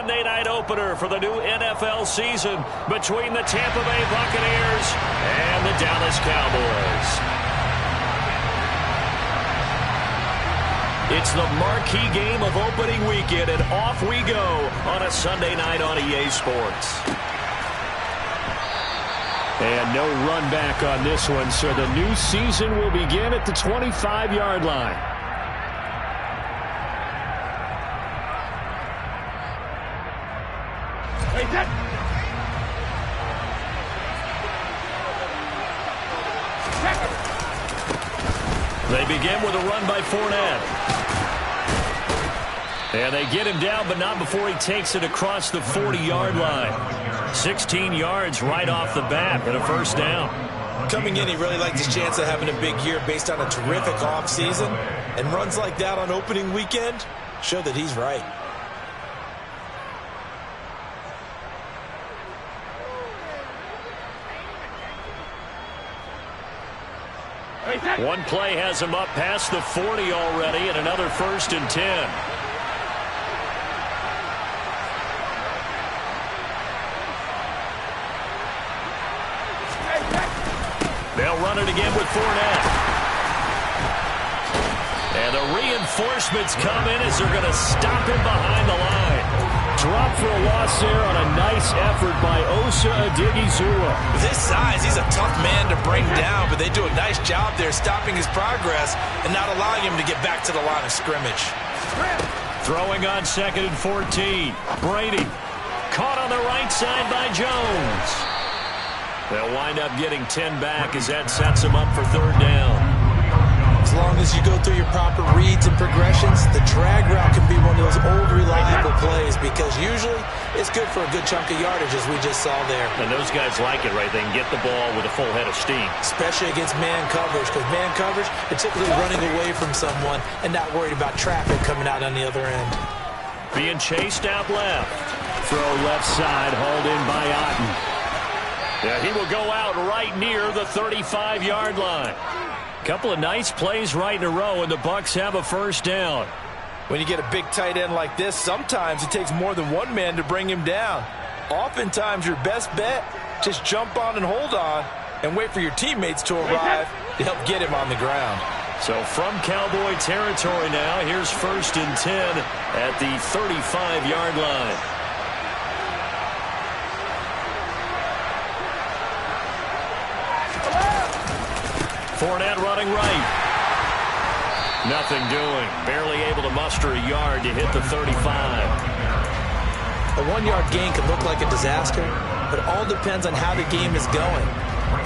Sunday night opener for the new NFL season between the Tampa Bay Buccaneers and the Dallas Cowboys. It's the marquee game of opening weekend, and off we go on a Sunday night on EA Sports. And no run back on this one, so the new season will begin at the 25-yard line. They begin with a run by Fournette. And they get him down, but not before he takes it across the 40-yard line. 16 yards right off the bat and a first down. Coming in, he really liked his chance of having a big year based on a terrific offseason. And runs like that on opening weekend show that he's right. One play has him up past the 40 already, and another 1st and 10. They'll run it again with Fournette. And the reinforcements come in as they're going to stop him behind the line. Drop for a loss there on a nice effort by Osa Odighizuwa. With his size, he's a tough man to bring down, but they do a nice job there stopping his progress and not allowing him to get back to the line of scrimmage. Throwing on 2nd and 14. Brady caught on the right side by Jones. They'll wind up getting 10 back as that sets them up for 3rd down. As long as you go through your proper reads and progressions, the drag route can be one of those old reliable plays because usually it's good for a good chunk of yardage as we just saw there. And those guys like it, right? They can get the ball with a full head of steam. Especially against man coverage, because man coverage, they're typically running away from someone and not worried about traffic coming out on the other end. Being chased out left. Throw left side, hauled in by Otten. Yeah, he will go out right near the 35-yard line. Couple of nice plays right in a row, and the Bucs have a 1st down. When you get a big tight end like this, sometimes it takes more than one man to bring him down. Oftentimes, your best bet, just jump on and hold on and wait for your teammates to arrive to help get him on the ground. So from Cowboy territory now, here's 1st and 10 at the 35-yard line. Fournette running right. Nothing doing. Barely able to muster a yard to hit the 35. A 1-yard gain can look like a disaster, but it all depends on how the game is going.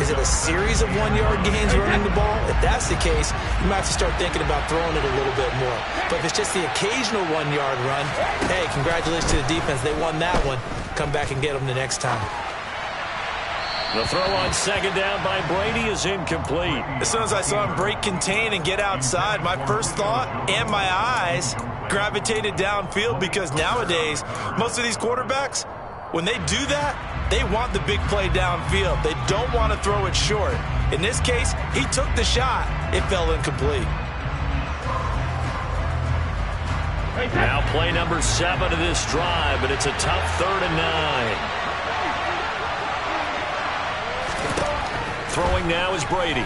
Is it a series of 1-yard gains running the ball? If that's the case, you might have to start thinking about throwing it a little bit more. But if it's just the occasional 1-yard run, hey, congratulations to the defense. They won that one. Come back and get them the next time. The throw on 2nd down by Brady is incomplete. As soon as I saw him break contain and get outside, my first thought and my eyes gravitated downfield because nowadays, most of these quarterbacks, when they do that, they want the big play downfield. They don't want to throw it short. In this case, he took the shot. It fell incomplete. Now play number 7 of this drive, but it's a tough 3rd and 9. Throwing now is Brady.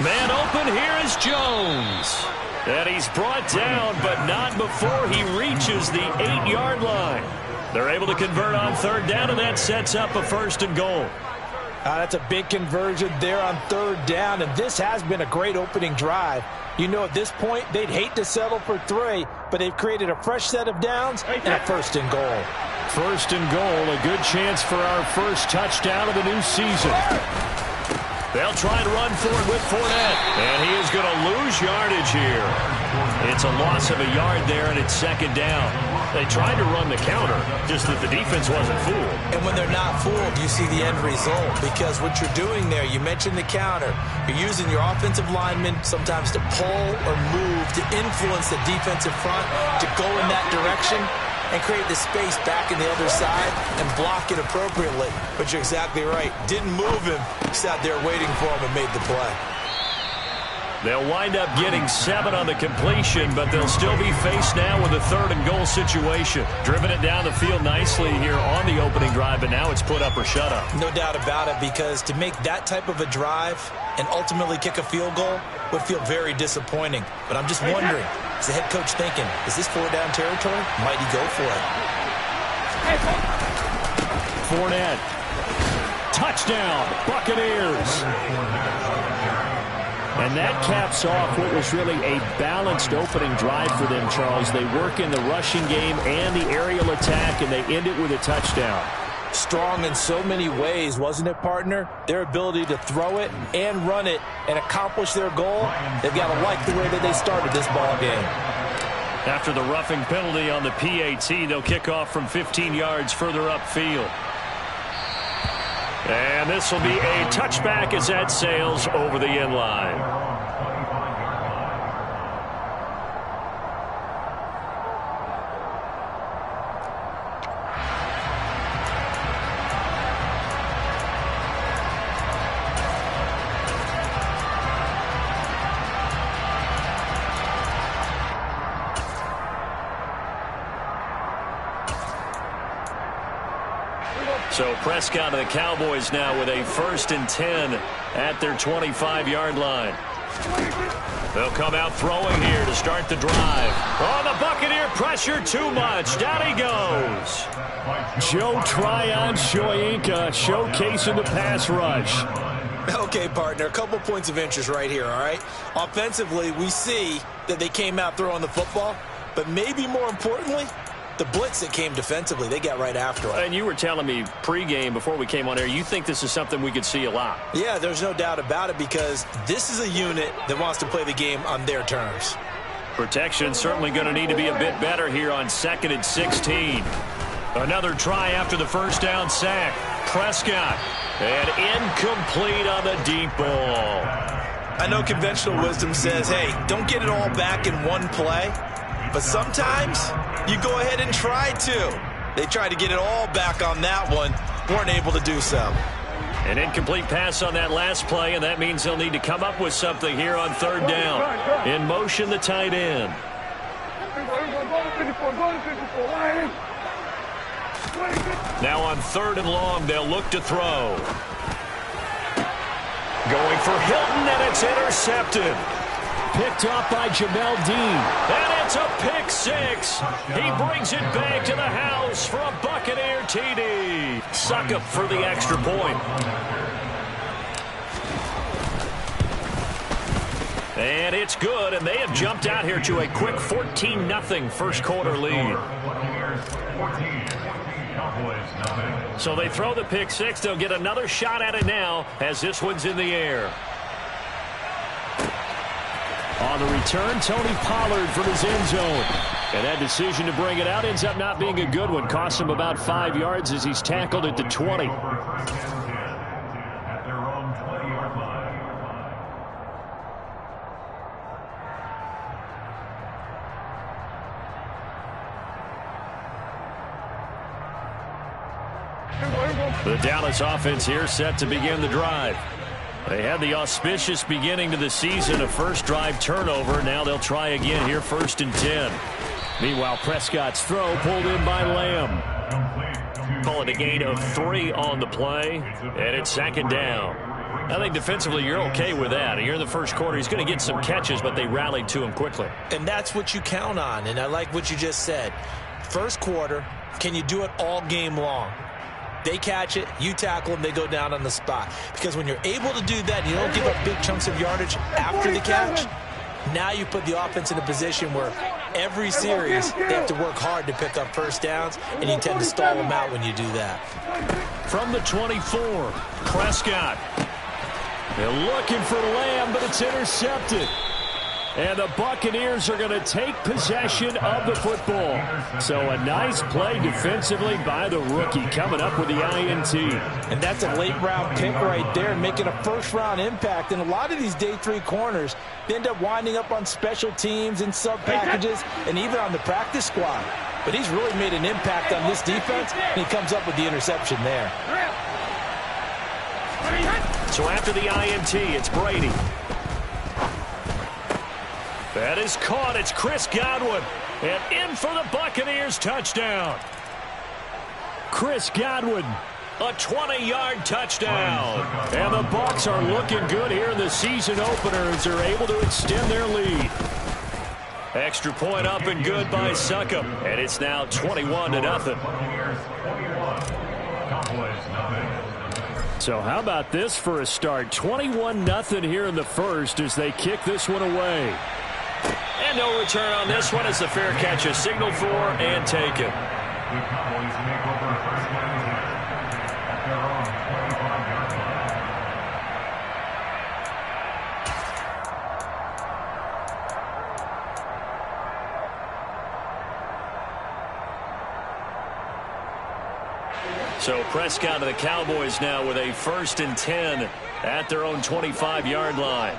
Man open, here is Jones. And he's brought down, but not before he reaches the 8-yard line. They're able to convert on 3rd down, and that sets up a 1st and goal. That's a big conversion there on 3rd down, and this has been a great opening drive. You know, at this point, they'd hate to settle for 3, but they've created a fresh set of downs and a 1st and goal. 1st and goal, a good chance for our first touchdown of the new season. They'll try and run for it with Fournette, and he is going to lose yardage here. It's a loss of a yard there, and it's 2nd down. They tried to run the counter, just that the defense wasn't fooled. And when they're not fooled, you see the end result, because what you're doing there, you mentioned the counter. You're using your offensive linemen sometimes to pull or move to influence the defensive front to go in that direction and create the space back in the other side and block it appropriately. But you're exactly right. Didn't move him. Sat there waiting for him and made the play. They'll wind up getting 7 on the completion, but they'll still be faced now with a 3rd and goal situation. Driven it down the field nicely here on the opening drive, but now it's put up or shut up. No doubt about it, because to make that type of a drive and ultimately kick a field goal would feel very disappointing. But I'm just wondering, is the head coach thinking, is this 4-down territory? Might he go for it? Fournette. Touchdown, Buccaneers. And that caps off what was really a balanced opening drive for them, Charles. They work in the rushing game and the aerial attack, and they end it with a touchdown. Strong in so many ways, wasn't it, partner? Their ability to throw it and run it and accomplish their goal, they've got to like the way that they started this ball game. After the roughing penalty on the PAT, they'll kick off from 15 yards further upfield. And this will be a touchback as that sails over the end line. So Prescott and the Cowboys now with a 1st and 10 at their 25-yard line. They'll come out throwing here to start the drive. Oh, the Buccaneer pressure too much. Down he goes. Joe Tryon-Shoyinka showcasing the pass rush. Okay, partner, a couple points of interest right here, all right? Offensively, we see that they came out throwing the football, but maybe more importantly, the blitz that came defensively, they got right after it. And you were telling me pregame before we came on air, you think this is something we could see a lot. Yeah, there's no doubt about it, because this is a unit that wants to play the game on their terms. Protection certainly going to need to be a bit better here on 2nd and 16. Another try after the 1st down sack. Prescott, and incomplete on the deep ball. I know conventional wisdom says, hey, don't get it all back in one play. But sometimes you go ahead and try to. They tried to get it all back on that one. Weren't able to do so. An incomplete pass on that last play, and that means they'll need to come up with something here on 3rd down. In motion, the tight end. Now on 3rd and long, they'll look to throw. Going for Hilton, and it's intercepted. Picked off by Jamel Dean. And it's a pick 6. He brings it back to the house for a Buccaneer TD. Succop for the extra point. And it's good, and they have jumped out here to a quick 14-0 first quarter lead. So they throw the pick 6. They'll get another shot at it now as this one's in the air. On the return, Tony Pollard from his end zone. And that decision to bring it out ends up not being a good one. Costs him about 5 yards as he's tackled at the 20. The Dallas offense here set to begin the drive. They had the auspicious beginning to the season, a first drive turnover. Now they'll try again here, 1st and 10. Meanwhile, Prescott's throw pulled in by Lamb. Call it a gain of 3 on the play, and it's 2nd down. I think defensively you're okay with that. You're in the first quarter. He's going to get some catches, but they rallied to him quickly. And that's what you count on, and I like what you just said. First quarter, can you do it all game long? They catch it, you tackle them, they go down on the spot. Because when you're able to do that, you don't give up big chunks of yardage after the catch. Now you put the offense in a position where every series they have to work hard to pick up first downs, and you tend to stall them out when you do that. From the 24, Prescott. They're looking for Lamb, but it's intercepted. And the Buccaneers are going to take possession of the football. So a nice play defensively by the rookie, coming up with the INT. And that's a late-round pick right there, making a first-round impact. And a lot of these day 3 corners, they end up winding up on special teams and sub-packages and even on the practice squad. But he's really made an impact on this defense, and he comes up with the interception there. So after the INT, it's Brady. That is caught. It's Chris Godwin. And in for the Buccaneers touchdown. Chris Godwin, a 20-yard touchdown. And the Bucs are looking good here in the season opener as they're able to extend their lead. Extra point up and good by Succop. And it's now 21-0. So how about this for a start? 21-0 here in the first as they kick this one away. And no return on this one as the fair catch is signaled for and taken. The Cowboys make over first down at their own 25-yard line. So Prescott to the Cowboys now with a 1st and 10 at their own 25-yard line.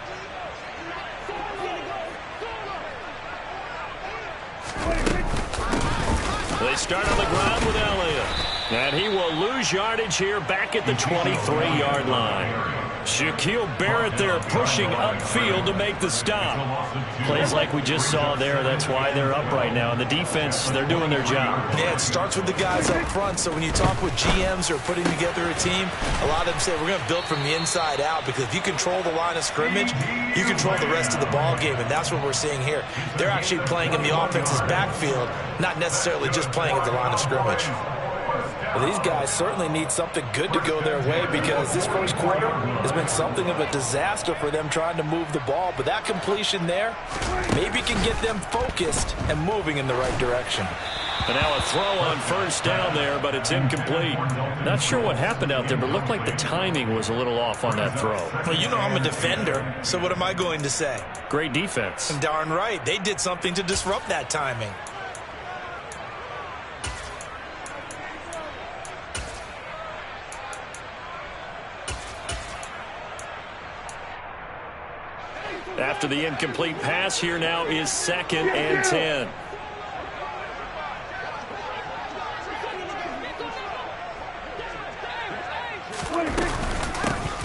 They start on the ground with Elliott. And he will lose yardage here back at the 23-yard line. Shaquille Barrett there pushing upfield to make the stop. Plays like we just saw there. That's why they're up right now. And the defense, they're doing their job. Yeah, it starts with the guys up front. So when you talk with GMs who are putting together a team, a lot of them say we're going to build from the inside out, because if you control the line of scrimmage, you control the rest of the ball game, and that's what we're seeing here. They're actually playing in the offense's backfield, not necessarily just playing at the line of scrimmage. Well, these guys certainly need something good to go their way, because this first quarter has been something of a disaster for them trying to move the ball. But that completion there maybe can get them focused and moving in the right direction. And now a throw on first down there, but it's incomplete. Not sure what happened out there, but it looked like the timing was a little off on that throw. Well, you know I'm a defender, so what am I going to say? Great defense. Darn right. They did something to disrupt that timing. After the incomplete pass, here now is 2nd and 10.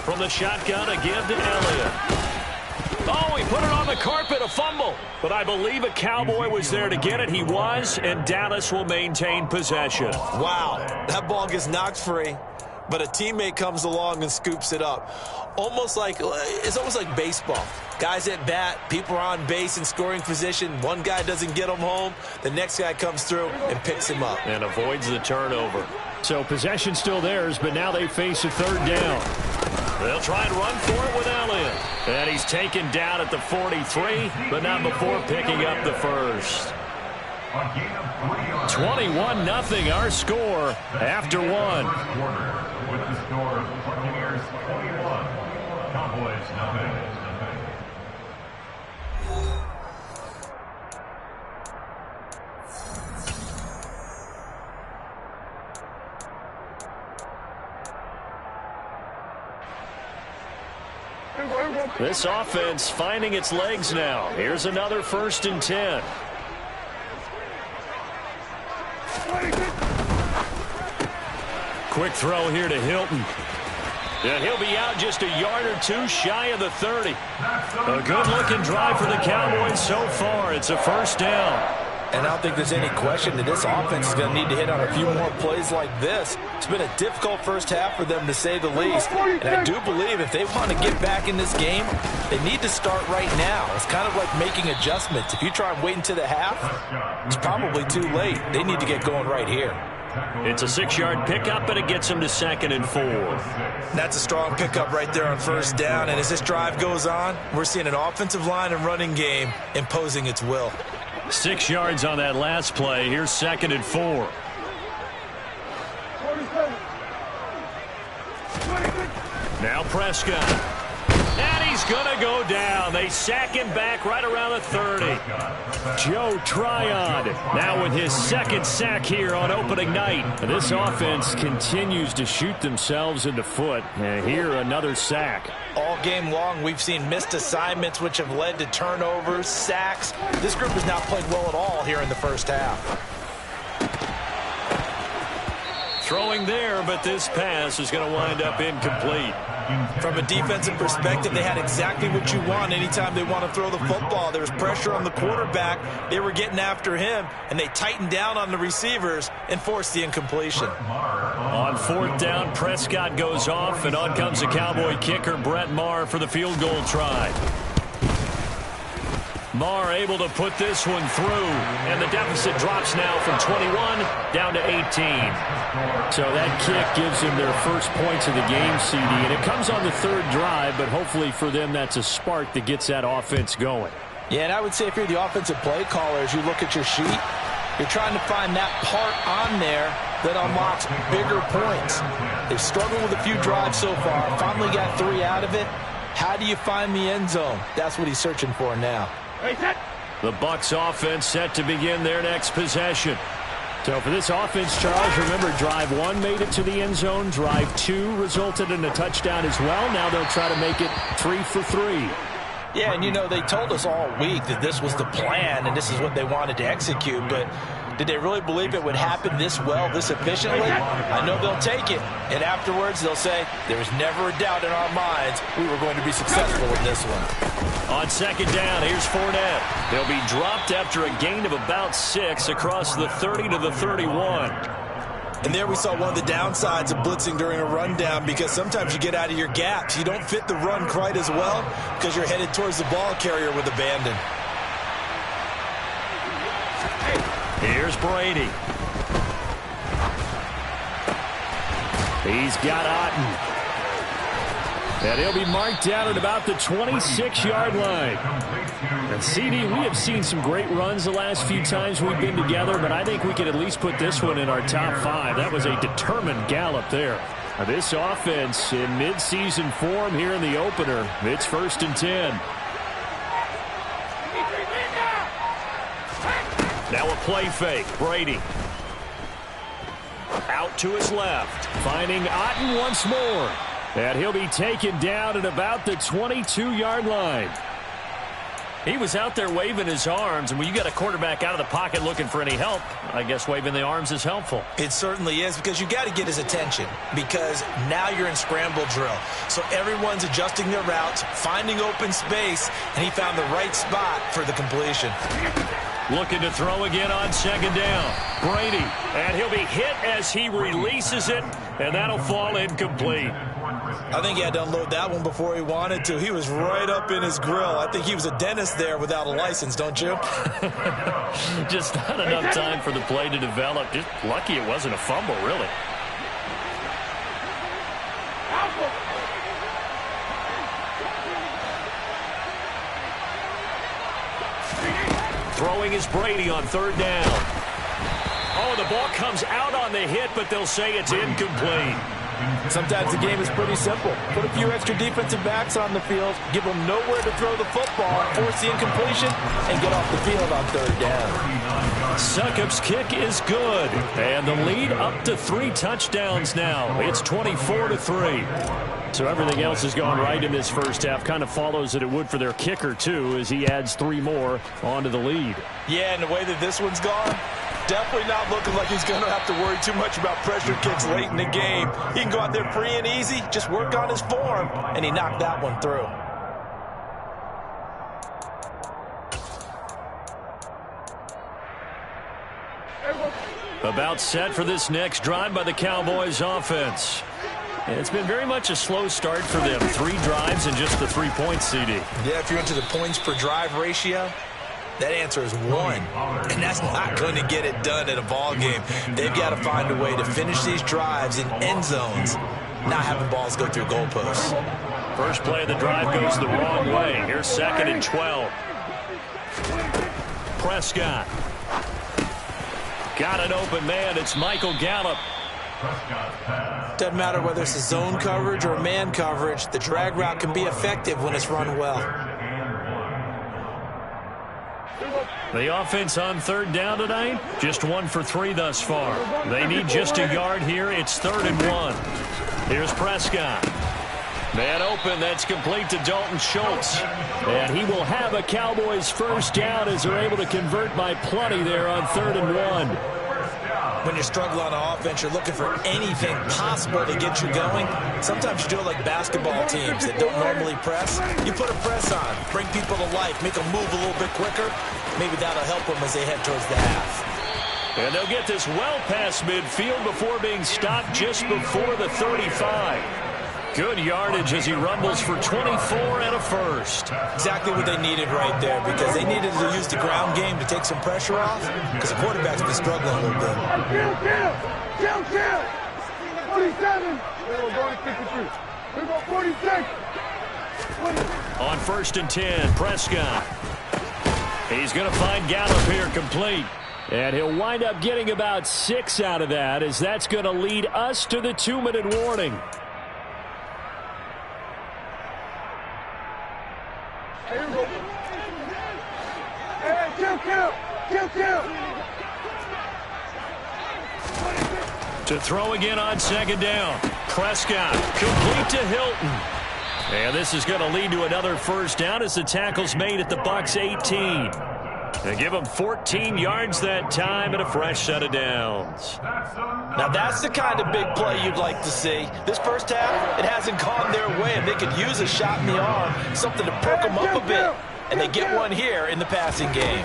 From the shotgun, a give to Elliott. Oh, he put it on the carpet, a fumble. But I believe a Cowboy was there to get it. He was, and Dallas will maintain possession. Wow, that ball gets knocked free, but a teammate comes along and scoops it up. It's almost like baseball. Guys at bat, people are on base in scoring position. One guy doesn't get him home. The next guy comes through and picks him up. And avoids the turnover. So possession still theirs, but now they face a 3rd down. They'll try and run for it with Elliott. And he's taken down at the 43, but not before picking up the first. 21-0 our score after one. With the score, Buccaneers 21, Cowboys 0. This offense finding its legs now. Here's another 1st and 10. Quick throw here to Hilton. And he'll be out just a yard or two shy of the 30. A good-looking drive for the Cowboys so far. It's a 1st down. And I don't think there's any question that this offense is going to need to hit on a few more plays like this. It's been a difficult first half for them, to say the least. And I do believe if they want to get back in this game, they need to start right now. It's kind of like making adjustments. If you try and wait until the half, it's probably too late. They need to get going right here. It's a 6-yard pickup, and it gets them to 2nd and 4. That's a strong pickup right there on 1st down. And as this drive goes on, we're seeing an offensive line and running game imposing its will. 6 yards on that last play. Here's 2nd and 4. Now Prescott. And he's going to go down. They sack him back right around the 30. Joe Tryon now with his 2nd sack here on opening night. And this offense continues to shoot themselves in the foot. And here another sack. All game long, we've seen missed assignments, which have led to turnovers, sacks. This group has not played well at all here in the first half. Throwing there, but this pass is going to wind up incomplete. From a defensive perspective, they had exactly what you want anytime they want to throw the football. There was pressure on the quarterback. They were getting after him, and they tightened down on the receivers and forced the incompletion. On fourth down, Prescott goes off, and on comes the Cowboy kicker, Brett Maher, for the field goal try. Maher able to put this one through, and the deficit drops now from 21 down to 18. So that kick gives them their first points of the game, CD, and it comes on the third drive, but hopefully for them that's a spark that gets that offense going. Yeah, and I would say if you're the offensive play caller, as you look at your sheet, you're trying to find that part on there that unlocks bigger points. They've struggled with a few drives so far, finally got 3 out of it. How do you find the end zone? That's what he's searching for now. The Bucs offense set to begin their next possession. So for this offense, Charles, remember drive 1 made it to the end zone. Drive 2 resulted in a touchdown as well. Now they'll try to make it 3 for 3. Yeah, and you know, they told us all week that this was the plan and this is what they wanted to execute, but did they really believe it would happen this well, this efficiently? I know they'll take it, and afterwards they'll say, there was never a doubt in our minds we were going to be successful in this one. On second down, here's Fournette. They'll be dropped after a gain of about 6 across the 30 to the 31. And there we saw one of the downsides of blitzing during a rundown, because sometimes you get out of your gaps. You don't fit the run quite as well because you're headed towards the ball carrier with abandon. Here's Brady. He's got Otten. And he'll be marked down at about the 26-yard line. And CD, we have seen some great runs the last few times we've been together, but I think we could at least put this one in our top 5. That was a determined gallop there. Now this offense in midseason form here in the opener. It's 1st and 10. Now a play fake. Brady. Out to his left. Finding Otten once more. And he'll be taken down at about the 22-yard line. He was out there waving his arms, and when you got a quarterback out of the pocket looking for any help, I guess waving the arms is helpful. It certainly is, because you got to get his attention, because now you're in scramble drill. So everyone's adjusting their routes, finding open space, and he found the right spot for the completion. Looking to throw again on second down. Brady, and he'll be hit as he releases it, and that'll fall incomplete. I think he had to unload that one before he wanted to. He was right up in his grill. I think he was a dentist there without a license, don't you? Just not enough time for the play to develop. Just lucky it wasn't a fumble, really. Throwing is Brady on third down. Oh, the ball comes out on the hit, but they'll say it's incomplete. Sometimes the game is pretty simple. Put a few extra defensive backs on the field, give them nowhere to throw the football, force the incompletion, and get off the field on third down. Succop's kick is good, and the lead up to 3 touchdowns now. It's 24-3. So everything else has gone right in this first half. Kind of follows that it would for their kicker, too, as he adds 3 more onto the lead. Yeah, and the way that this one's gone, definitely not looking like he's going to have to worry too much about pressure kicks late in the game. He can go out there free and easy, just work on his form, and he knocked that one through. About set for this next drive by the Cowboys offense. It's been very much a slow start for them. 3 drives and just the 3 points, CD. Yeah, if you're into the points per drive ratio, that answer is 1, and that's not going to get it done in a ball game. They've got to find a way to finish these drives in end zones, not having balls go through goalposts. First play of the drive goes the wrong way. Here's 2nd and 12. Prescott. Got an open man. It's Michael Gallup. Doesn't matter whether it's a zone coverage or man coverage, the drag route can be effective when it's run well. The offense on third down tonight, just 1 for 3 thus far. They need just a yard here. It's 3rd and 1. Here's Prescott. Man open, that's complete to Dalton Schultz. And he will have a Cowboys first down as they're able to convert by plenty there on 3rd and 1. when you're struggling on offense, you're looking for anything possible to get you going. Sometimes you do it like basketball teams that don't normally press. You put a press on, bring people to life, make them move a little bit quicker. Maybe that'll help them as they head towards the half. And they'll get this well past midfield before being stopped just before the 35. Good yardage as he rumbles for 24 and a first. Exactly what they needed right there, because they needed to use the ground game to take some pressure off, because the quarterback's been struggling a little bit. Kill! 47. We're going 53. We're going 46. On 1st and 10, Prescott. He's going to find Gallup here complete. And he'll wind up getting about 6 out of that, as that's going to lead us to the 2-minute warning. Kill. To throw again on 2nd down. Prescott complete to Hilton. And this is going to lead to another 1st down as the tackle's made at the Bucs 18. They give them 14 yards that time and a fresh set of downs. Now that's the kind of big play you'd like to see. This first half, it hasn't gone their way, and they could use a shot in the arm, something to perk them up a bit. And they get one here in the passing game.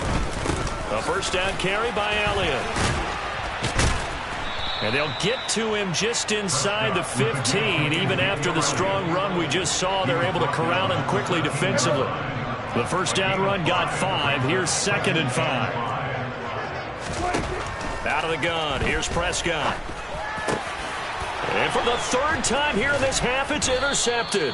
A 1st down carry by Elliott. And they'll get to him just inside the 15. Even after the strong run we just saw, they're able to corral him quickly defensively. The 1st down run got 5. Here's 2nd and 5. Out of the gun. Here's Prescott. And for the 3rd time here in this half, it's intercepted.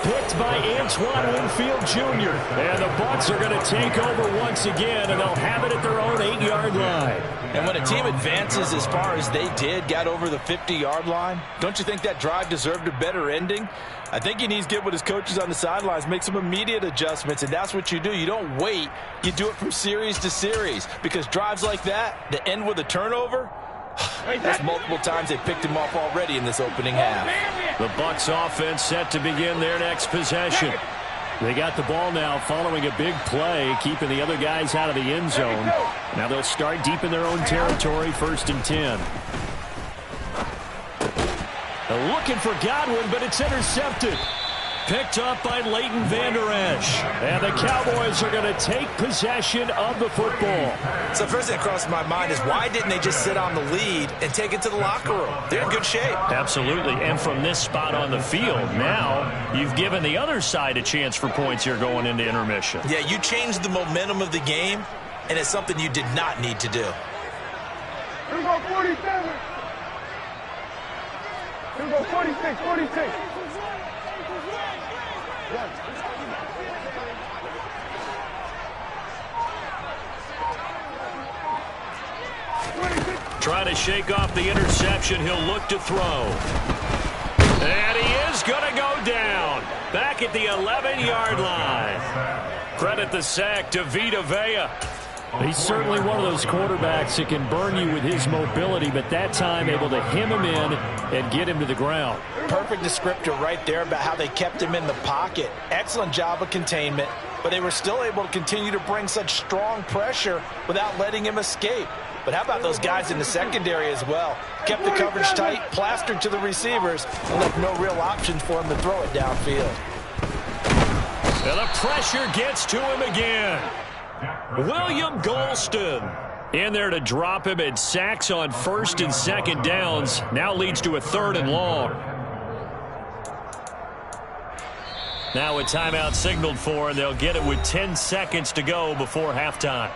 Picked by Antoine Winfield Jr. And the Bucs are going to take over once again, and they'll have it at their own 8-yard line. And when a team advances as far as they did, got over the 50-yard line, don't you think that drive deserved a better ending? I think he needs to get with his coaches on the sidelines, make some immediate adjustments, and that's what you do. You don't wait. You do it from series to series, because drives like that end with a turnover, there's multiple times they picked him off already in this opening half. The Bucs offense set to begin their next possession. They got the ball now following a big play, keeping the other guys out of the end zone. Now they'll start deep in their own territory, 1st and 10. They're looking for Godwin, but it's intercepted. Picked up by Leighton Vander Esch. And the Cowboys are going to take possession of the football. So first thing that crossed my mind is, why didn't they just sit on the lead and take it to the locker room? They're in good shape. Absolutely. And from this spot on the field, now you've given the other side a chance for points here going into intermission. Yeah, you changed the momentum of the game, and it's something you did not need to do. Here we go 47. Here we go 46. Trying to shake off the interception. He'll look to throw. And he is going to go down. Back at the 11-yard line. Credit the sack to Vita Vea. He's certainly one of those quarterbacks that can burn you with his mobility, but that time able to hem him in and get him to the ground. Perfect descriptor right there about how they kept him in the pocket. Excellent job of containment, but they were still able to continue to bring such strong pressure without letting him escape. But how about those guys in the secondary as well? Kept the coverage tight, plastered to the receivers, and left no real options for him to throw it downfield. And the pressure gets to him again. William Golston in there to drop him, and sacks on 1st and 2nd downs. Now leads to a 3rd and long. Now a timeout signaled for, and they'll get it with 10 seconds to go before halftime.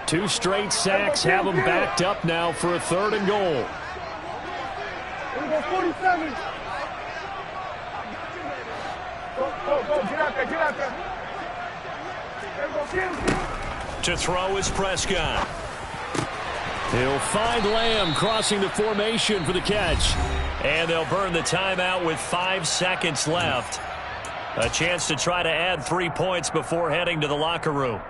Two straight sacks have them backed up now for a 3rd and goal. Here we go 47. Go, get out there. Here we go, To throw is Prescott. He'll find Lamb crossing the formation for the catch. And they'll burn the timeout with 5 seconds left. A chance to try to add 3 points before heading to the locker room.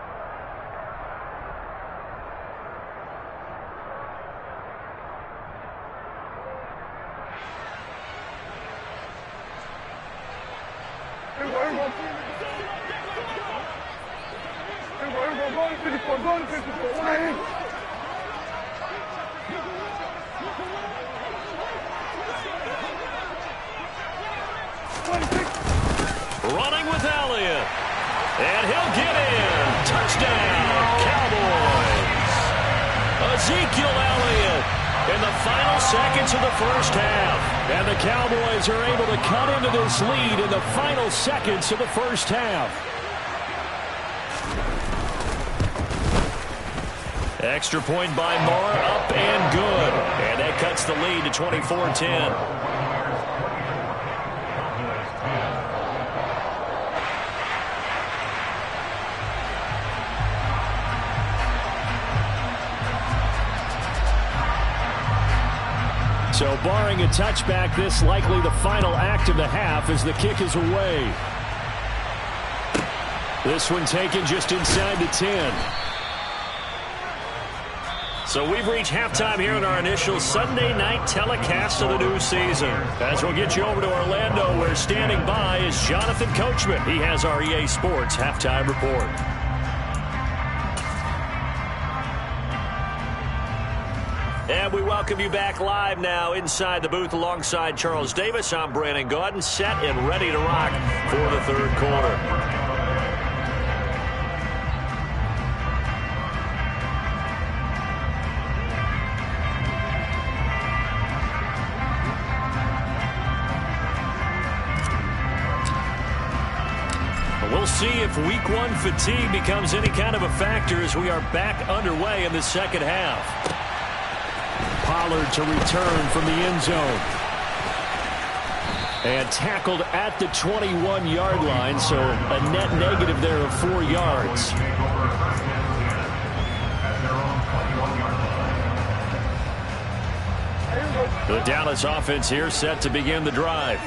Running with Elliott. And he'll get in. Touchdown, Cowboys. Ezekiel Elliott in the final seconds of the first half. And the Cowboys are able to cut into this lead in the final seconds of the first half. Extra point by Moore, up and good. And that cuts the lead to 24-10. So barring a touchback, this likely the final act of the half as the kick is away. This one taken just inside the 10. So we've reached halftime here in our initial Sunday night telecast of the new season. As we'll get you over to Orlando, where standing by is Jonathan Coachman. He has our EA Sports halftime report. And we welcome you back live now inside the booth alongside Charles Davis. I'm Brandon Gaudin, set and ready to rock for the third quarter. We'll see if week one fatigue becomes any kind of a factor as we are back underway in the second half. Pollard to return from the end zone. And tackled at the 21-yard line, so a net negative there of 4 yards. The Dallas offense here set to begin the drive.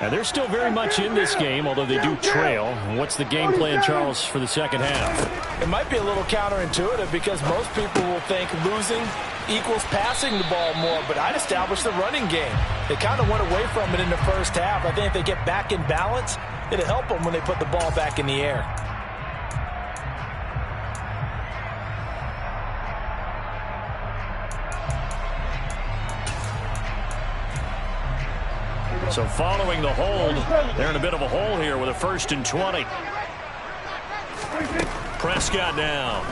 And they're still very much in this game, although they do trail. What's the game plan, Charles, for the second half? It might be a little counterintuitive because most people will think losing equals passing the ball more, but I'd establish the running game. They kind of went away from it in the first half. I think if they get back in balance, it'll help them when they put the ball back in the air. So following the hold, they're in a bit of a hole here with a 1st and 20. Prescott now.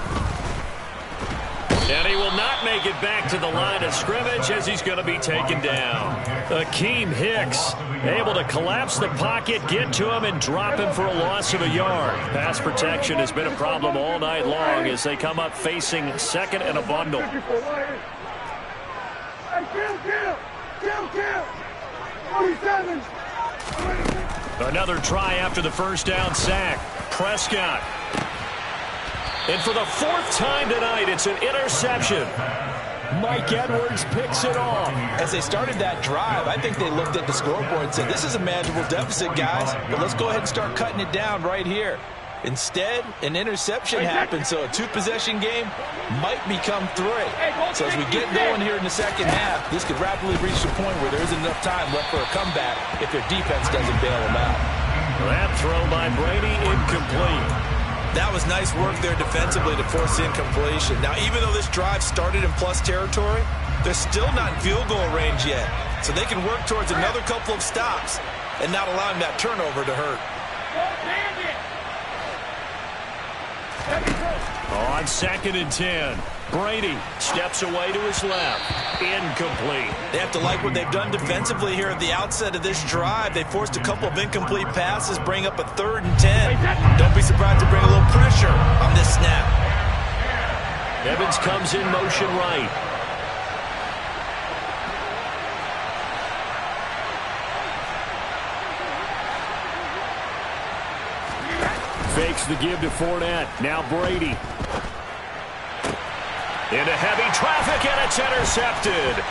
And he will not make it back to the line of scrimmage as he's going to be taken down. Akeem Hicks able to collapse the pocket, get to him, and drop him for a loss of a yard. Pass protection has been a problem all night long as they come up facing second and a bundle. Another try after the first down sack. Prescott. And for the 4th time tonight, it's an interception. Mike Edwards picks it off. As they started that drive, I think they looked at the scoreboard and said, this is a manageable deficit, guys, but let's go ahead and start cutting it down right here. Instead, an interception happened, so a 2-possession game might become 3. So as we get going here in the second half, this could rapidly reach the point where there isn't enough time left for a comeback if their defense doesn't bail them out. That throw by Brady incomplete. That was nice work there defensively to force incompletion. Now, even though this drive started in plus territory, they're still not in field goal range yet. So they can work towards another couple of stops and not allowing that turnover to hurt. On 2nd and 10, Brady steps away to his left. Incomplete. They have to like what they've done defensively here at the outset of this drive. They forced a couple of incomplete passes, bring up a 3rd and 10. Don't be surprised to bring a little pressure on this snap. Evans comes in motion right. Fakes the give to Fournette. Now Brady. Into heavy traffic, and it's intercepted.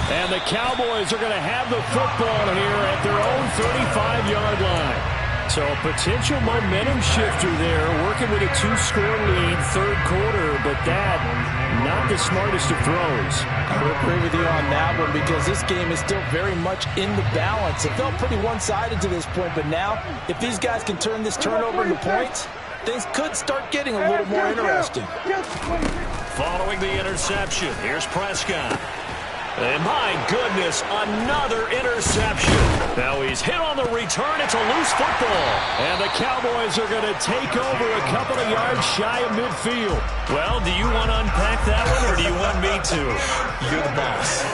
And the Cowboys are going to have the football here at their own 35-yard line. So a potential momentum shifter there, working with a 2-score lead, third quarter, but that, not the smartest of throws. I would agree with you on that one because this game is still very much in the balance. It felt pretty one-sided to this point, but now, if these guys can turn this turnover into points, things could start getting a little more interesting. Following the interception, here's Prescott. And my goodness, another interception. Now he's hit on the return. It's a loose football. And the Cowboys are going to take over a couple of yards shy of midfield. Well, do you want to unpack that one, or do you want me to? You're the boss.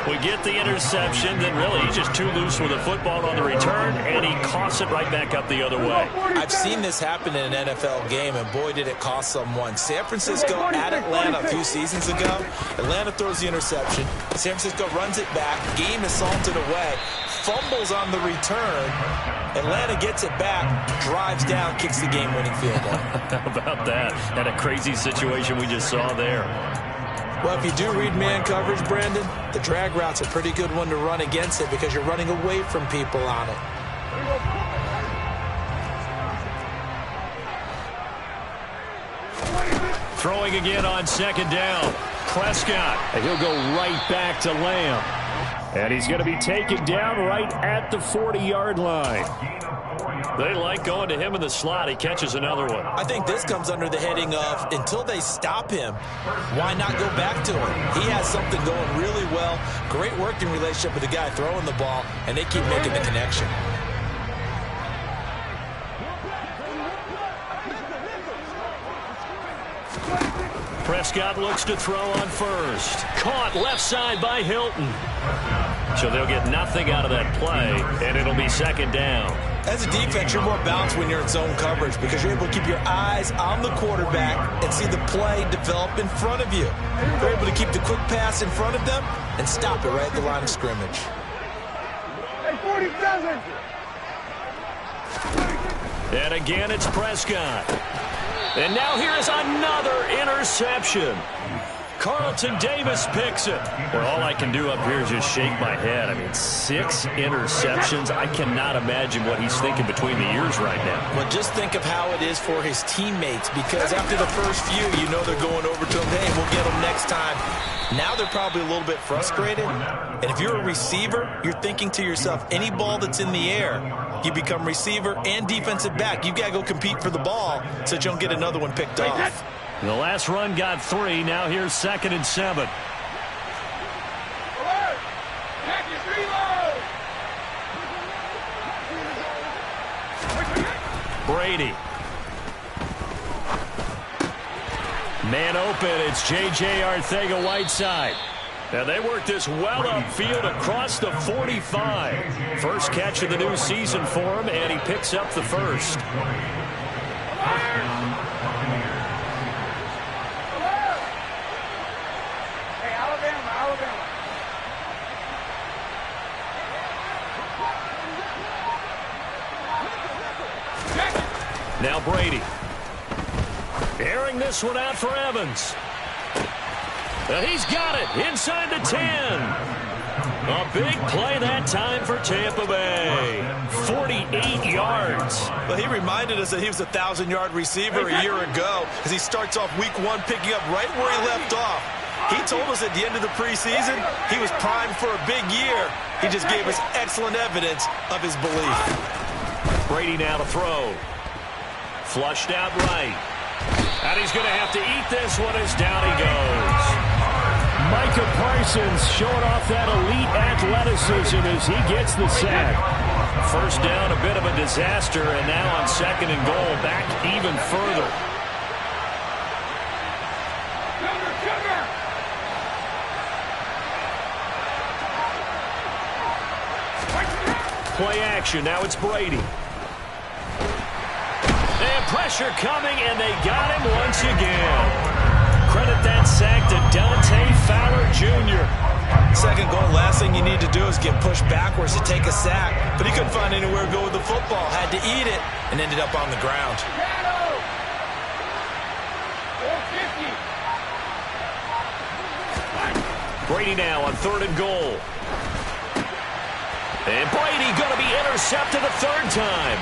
We get the interception, then really he's just too loose with the football on the return, and he coughs it right back up the other way. I've seen this happen in an NFL game, and boy, did it cost someone. San Francisco at Atlanta a few seasons ago. Atlanta throws the interception. San Francisco runs it back. Game is salted away. Fumbles on the return. Atlanta gets it back, drives down, kicks the game-winning field goal. How about that? And a crazy situation we just saw there. Well, if you do read man coverage, Brandon, the drag route's a pretty good one to run against it because you're running away from people on it. Throwing again on second down. Prescott, and he'll go right back to Lamb. And he's going to be taken down right at the 40-yard line. They like going to him in the slot. He catches another one. I think this comes under the heading of, until they stop him, why not go back to him? He has something going really well. Great working relationship with the guy throwing the ball, and they keep making the connection. Prescott looks to throw on first. Caught left side by Hilton. So they'll get nothing out of that play, and it'll be second down. As a defense, you're more balanced when you're in zone coverage because you're able to keep your eyes on the quarterback and see the play develop in front of you. You're able to keep the quick pass in front of them and stop it right at the line of scrimmage. Hey, 47! And again, it's Prescott. And now here's another interception. Carlton Davis picks it. Well, all I can do up here is just shake my head. I mean, 6 interceptions. I cannot imagine what he's thinking between the ears right now. Well, just think of how it is for his teammates because after the first few, you know they're going over to him. Hey, we'll get him next time. Now they're probably a little bit frustrated. And if you're a receiver, you're thinking to yourself, any ball that's in the air, you become receiver and defensive back. You've got to go compete for the ball so that you don't get another one picked off. The last run got 3. Now here's 2nd and 7. Brady. Man open. It's J.J. Arcega-Whiteside. Now they work this well upfield across the 45. First catch of the new season for him, and he picks up the first. Now Brady. Airing this one out for Evans. And he's got it inside the 10. A big play that time for Tampa Bay. 48 yards. Well, he reminded us that he was a 1,000-yard receiver a year ago as he starts off week 1 picking up right where he left off. He told us at the end of the preseason he was primed for a big year. He just gave us excellent evidence of his belief. Brady now to throw. Flushed out right. And he's going to have to eat this one as down he goes. Micah Parsons showing off that elite athleticism as he gets the sack. First down, a bit of a disaster, and now on 2nd and goal, back even further. Play action, now it's Brady. And pressure coming, and they got him once again. Credit that sack to Dante Fowler Jr. Second goal, last thing you need to do is get pushed backwards to take a sack. But he couldn't find anywhere to go with the football. Had to eat it and ended up on the ground. Brady now on 3rd and goal. And Brady going to be intercepted a 3rd time.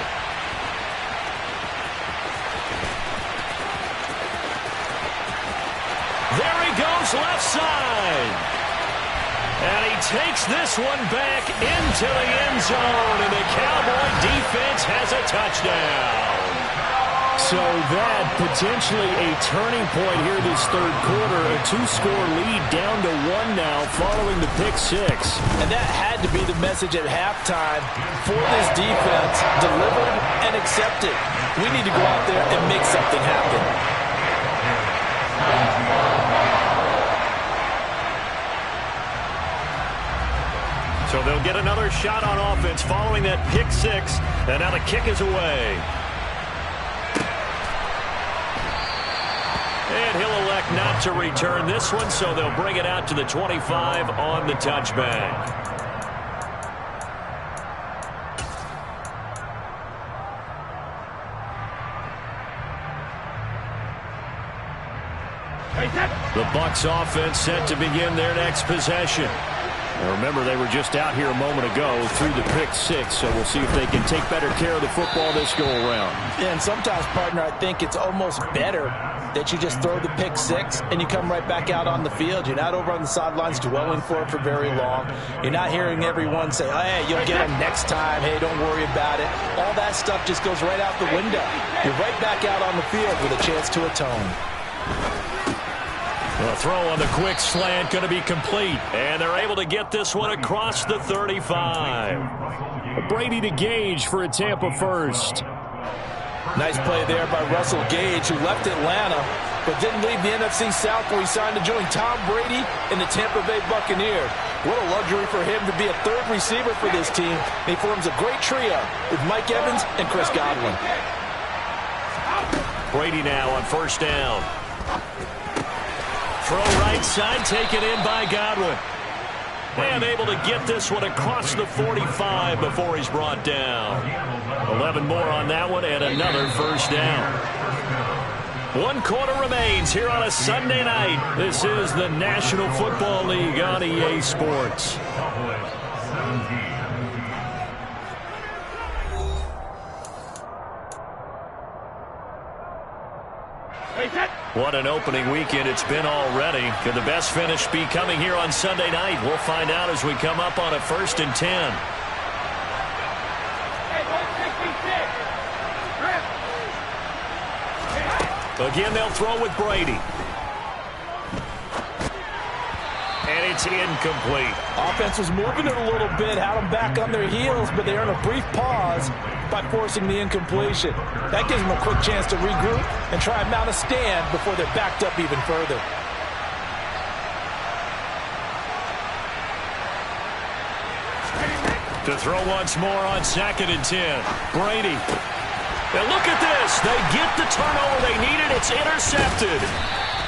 There he goes, left side. And he takes this one back into the end zone, and the Cowboy defense has a touchdown. So that potentially a turning point here this 3rd quarter. A 2-score lead down to 1 now following the pick 6. And that had to be the message at halftime for this defense. Delivered and accepted. We need to go out there and make something happen. So they'll get another shot on offense following that pick 6. And now the kick is away. And he'll elect not to return this one, so they'll bring it out to the 25 on the touchback. The Bucs offense set to begin their next possession. Now remember, they were just out here a moment ago through the pick 6, so we'll see if they can take better care of the football this go-around. Yeah, and sometimes, partner, I think it's almost better that you just throw the pick 6 and you come right back out on the field. You're not over on the sidelines dwelling for it for very long. You're not hearing everyone say, oh, hey, you'll get them next time. Hey, don't worry about it. All that stuff just goes right out the window. You're right back out on the field with a chance to atone. The throw on the quick slant going to be complete. And they're able to get this one across the 35. Brady to Gage for a Tampa first. Nice play there by Russell Gage, who left Atlanta, but didn't leave the NFC South where he signed to join Tom Brady and the Tampa Bay Buccaneers. What a luxury for him to be a 3rd receiver for this team. And he forms a great trio with Mike Evans and Chris Godwin. Brady now on 1st down. Throw right side, taken in by Godwin. And able to get this one across the 45 before he's brought down. 11 more on that one and another 1st down. 1 quarter remains here on a Sunday night. This is the National Football League on EA Sports. What an opening weekend it's been already. Could the best finish be coming here on Sunday night? We'll find out as we come up on a 1st and 10. Again, they'll throw with Brady. And it's incomplete. Offense was moving it a little bit, had them back on their heels, but they earned a brief pause by forcing the incompletion. That gives them a quick chance to regroup and try and mount a stand before they're backed up even further. To throw once more on 2nd and 10. Brady. And look at this. They get the turnover they needed. It's intercepted.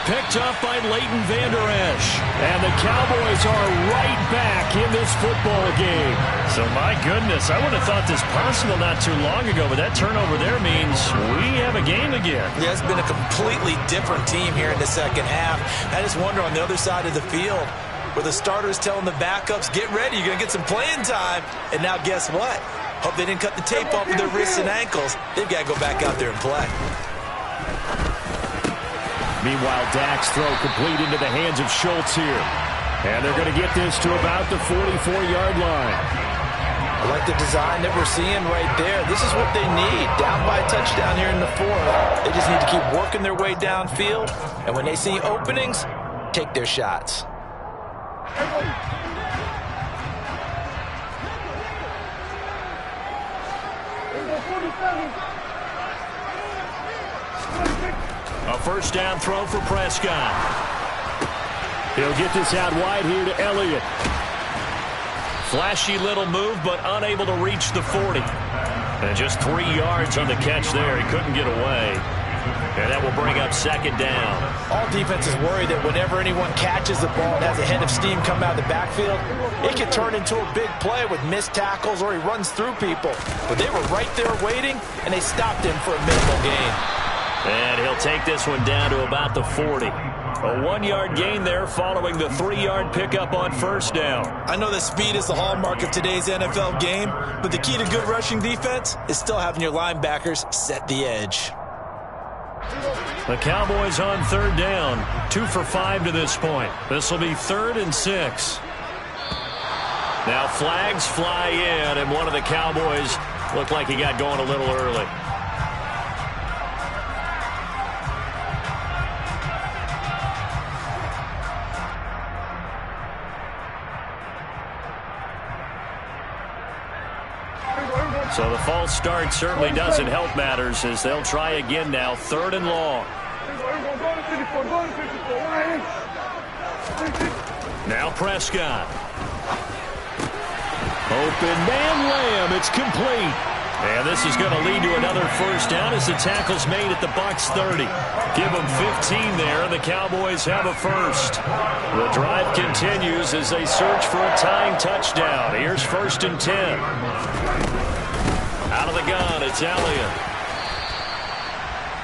Picked up by Leighton Vander Esch. And the Cowboys are right back in this football game. So, my goodness, I would have thought this possible not too long ago, but that turnover there means we have a game again. Yeah, it's been a completely different team here in the 2nd half. I just wonder on the other side of the field where the starters telling the backups, get ready, you're going to get some playing time. And now guess what? Hope they didn't cut the tape off of their wrists and ankles. They've got to go back out there and play. Meanwhile, Dak's throw complete into the hands of Schultz here. And they're going to get this to about the 44-yard line. I like the design that we're seeing right there. This is what they need. Down by a touchdown here in the 4th. They just need to keep working their way downfield. And when they see openings, take their shots. A 1st down throw for Prescott. He'll get this out wide here to Elliott. Flashy little move, but unable to reach the 40. And just 3 yards on the catch there. He couldn't get away. And that will bring up 2nd down. All defenses worry that whenever anyone catches the ball and has a head of steam come out of the backfield, it can turn into a big play with missed tackles or he runs through people. But they were right there waiting, and they stopped him for a minimal gain. And he'll take this one down to about the 40. A 1-yard gain there following the 3-yard pickup on first down. I know that speed is the hallmark of today's NFL game, but the key to good rushing defense is still having your linebackers set the edge. The Cowboys on third down. 2 for 5 to this point. This will be 3rd and 6. Now flags fly in, and one of the Cowboys looked like he got going a little early. So the false start certainly doesn't help matters as they'll try again now. 3rd and long. Now Prescott. Open man Lamb. It's complete. And this is going to lead to another first down as the tackle's made at the Bucs 30. Give them 15 there, and the Cowboys have a first. The drive continues as they search for a tying touchdown. Here's 1st and 10. Out of the gun, it's Elliott.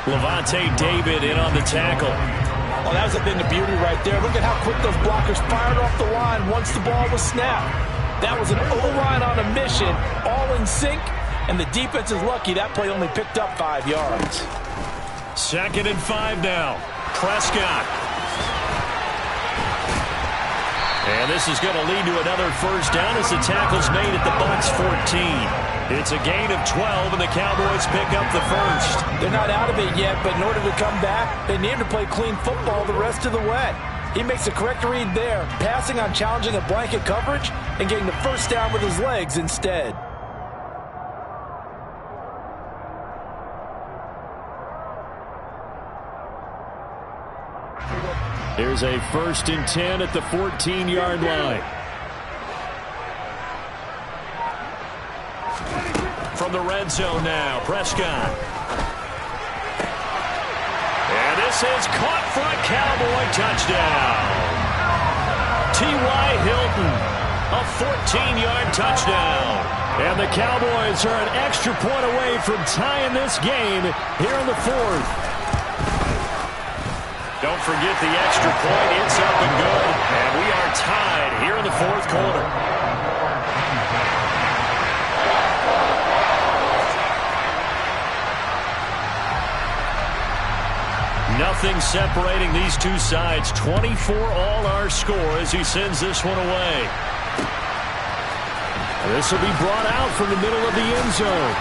Levante David in on the tackle. Oh, that was a thing of beauty right there. Look at how quick those blockers fired off the line once the ball was snapped. That was an O-line on a mission, all in sync, and the defense is lucky that play only picked up 5 yards. 2nd and 5 now. Prescott. And this is going to lead to another first down as the tackle's made at the Bucs 14. It's a gain of 12, and the Cowboys pick up the first. They're not out of it yet, but in order to come back, they need to play clean football the rest of the way. He makes a correct read there, passing on challenging a blanket coverage and getting the first down with his legs instead. Here's a 1st and 10 at the 14-yard line. From the red zone now, Prescott. And this is caught for a Cowboy touchdown. T.Y. Hilton, a 14-yard touchdown. And the Cowboys are an extra point away from tying this game here in the 4th. Don't forget the extra point. It's up and good. And we are tied here in the 4th quarter. Nothing separating these two sides. 24 all our score as he sends this one away. This will be brought out from the middle of the end zone.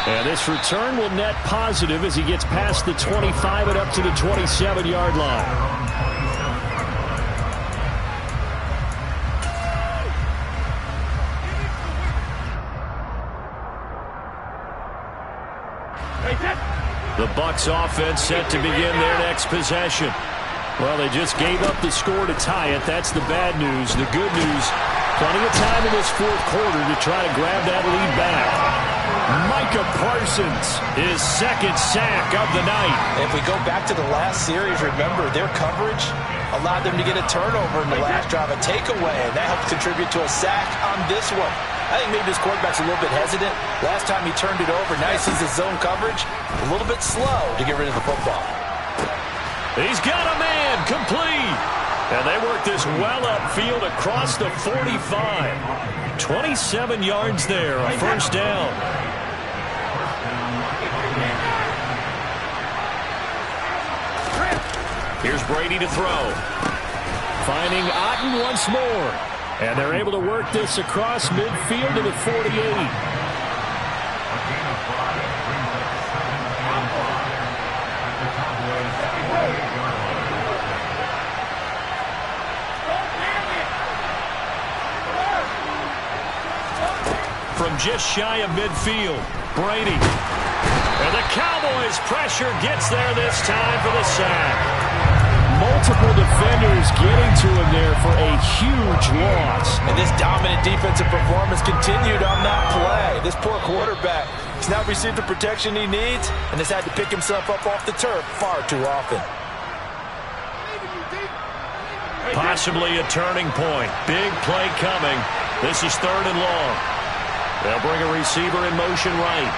And this return will net positive as he gets past the 25 and up to the 27-yard line. The Bucs offense set to begin their next possession. Well, they just gave up the score to tie it. That's the bad news. The good news, plenty of time in this 4th quarter to try to grab that lead back. Micah Parsons, his 2nd sack of the night. If we go back to the last series, remember, their coverage allowed them to get a turnover in the last drive, a takeaway, and that helped contribute to a sack on this one. I think maybe this quarterback's a little bit hesitant. Last time he turned it over, now he sees his zone coverage a little bit slow to get rid of the football. He's got a man, complete. And they work this well upfield across the 45. 27 yards there, a first down. Here's Brady to throw. Finding Otten once more. And they're able to work this across midfield to the 48. From just shy of midfield, Brady. And the Cowboys' pressure gets there this time for the sack. Multiple defenders getting to him there for a huge loss. And this dominant defensive performance continued on that play. This poor quarterback has now received the protection he needs and has had to pick himself up off the turf far too often. Possibly a turning point. Big play coming. This is 3rd and long. They'll bring a receiver in motion right.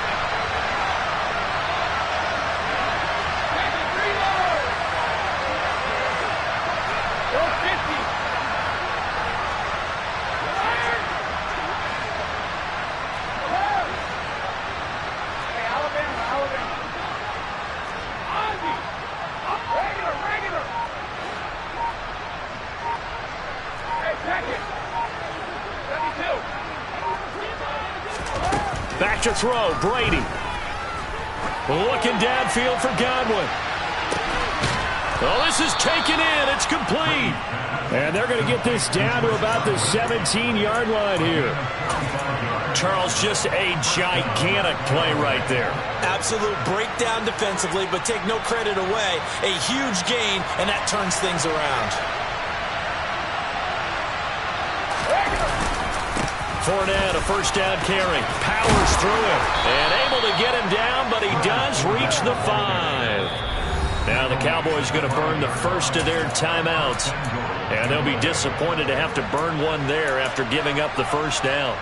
back to throw. Brady. Looking downfield for Godwin. Oh, this is taken in. It's complete. And they're going to get this down to about the 17-yard line here. Charles, just a gigantic play right there. Absolute breakdown defensively, but take no credit away. A huge gain, and that turns things around. Fournette, a first down carry. Powers through it. And able to get him down, but he does reach the 5. Now the Cowboys going to burn the first of their timeouts. And they'll be disappointed to have to burn one there after giving up the first down.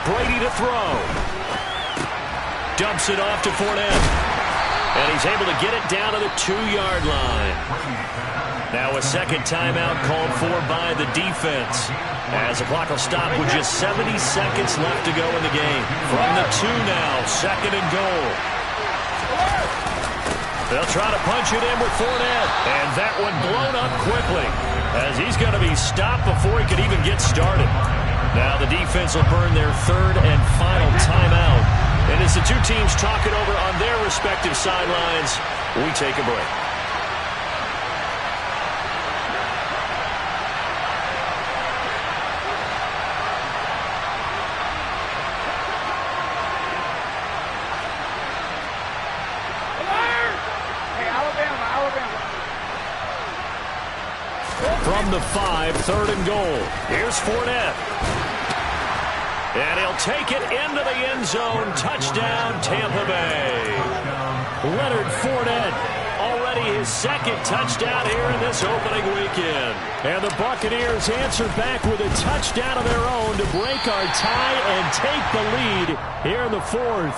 Brady to throw. Dumps it off to Fournette. And he's able to get it down to the 2-yard line. Now a second timeout called for by the defense. As the clock will stop with just 70 seconds left to go in the game. From the 2 now, 2nd and goal. They'll try to punch it in with Fournette. And that one blown up quickly, as he's going to be stopped before he could even get started. Now the defense will burn their 3rd and final timeout. And as the two teams talk it over on their respective sidelines, we take a break. From the 5, 3rd and goal. Here's Fournette. And he'll take it into the end zone. Touchdown, Tampa Bay. Leonard Fournette, already his 2nd touchdown here in this opening weekend. And the Buccaneers answer back with a touchdown of their own to break our tie and take the lead here in the 4th.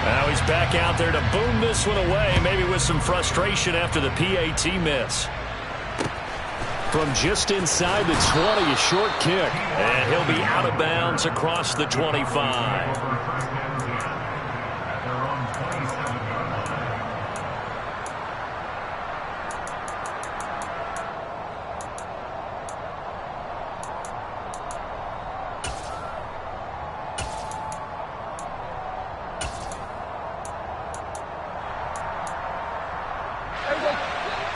Now he's back out there to boom this one away, maybe with some frustration after the PAT miss. From just inside the 20, a short kick. And he'll be out of bounds across the 25.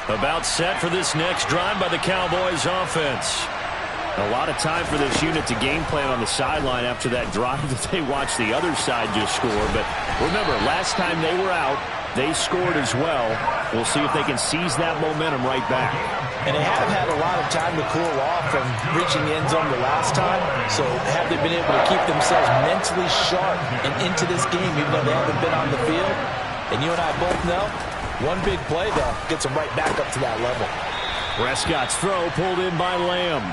About set for this next drive by the Cowboys offense. A lot of time for this unit to game plan on the sideline after that drive that they watched the other side just score. But remember, last time they were out, they scored as well. We'll see if they can seize that momentum right back. And they have had a lot of time to cool off from reaching the end zone the last time. So have they been able to keep themselves mentally sharp and into this game, even though they haven't been on the field? And you and I both know, one big play, though, gets them right back up to that level. Prescott's throw pulled in by Lamb.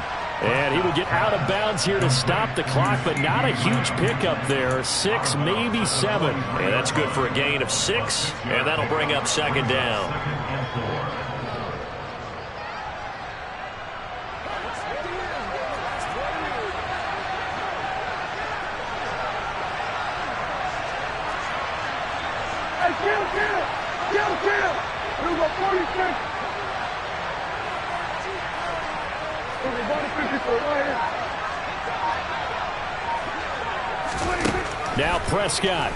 And he would get out of bounds here to stop the clock, but not a huge pickup there. 6, maybe 7. And that's good for a gain of 6, and that'll bring up 2nd down. We'll go 46. Now Prescott.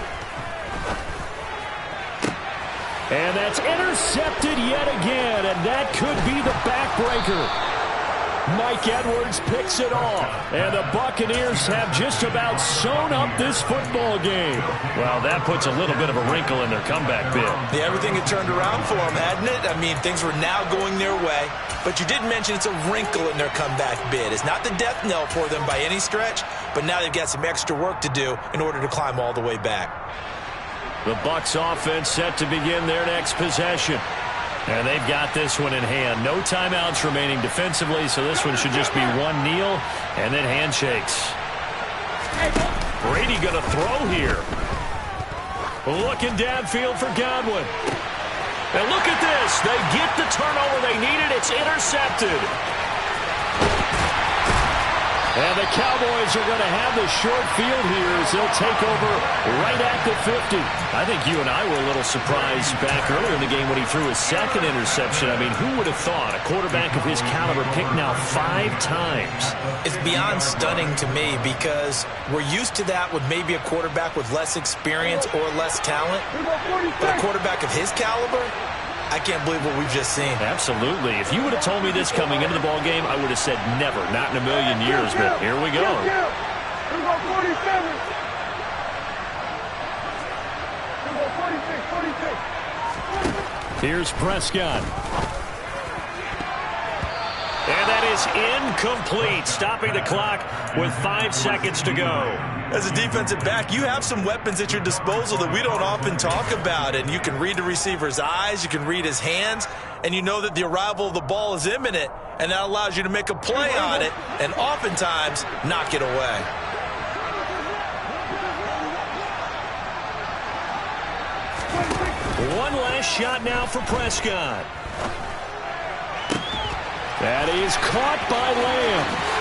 And that's intercepted yet again, and that could be the backbreaker. Mike Edwards picks it off, and the Buccaneers have just about sewn up this football game. Well, that puts a little bit of a wrinkle in their comeback bid. Yeah, everything had turned around for them, hadn't it? I mean, things were now going their way. But you did mention it's a wrinkle in their comeback bid. It's not the death knell for them by any stretch, but now they've got some extra work to do in order to climb all the way back. The Bucs offense set to begin their next possession. And they've got this one in hand. No timeouts remaining defensively, so this one should just be one kneel and then handshakes. Brady going to throw here. Looking downfield for Godwin. And look at this. They get the turnover they needed. It's intercepted. And the Cowboys are going to have the short field here as they'll take over right at the 50. I think you and I were a little surprised back earlier in the game when he threw his second interception. I mean, who would have thought a quarterback of his caliber picked now 5 times? It's beyond stunning to me because we're used to that with maybe a quarterback with less experience or less talent. But a quarterback of his caliber, I can't believe what we've just seen. Absolutely. If you would have told me this coming into the ball game, I would have said never, not in a million years. But here we go. Here we go, 47. Here we go, 46, 46. Here's Prescott. And that is incomplete, stopping the clock with 5 seconds to go. As a defensive back, you have some weapons at your disposal that we don't often talk about. And you can read the receiver's eyes, you can read his hands, and you know that the arrival of the ball is imminent, and that allows you to make a play on it and oftentimes knock it away. One last shot now for Prescott. That is caught by Lamb.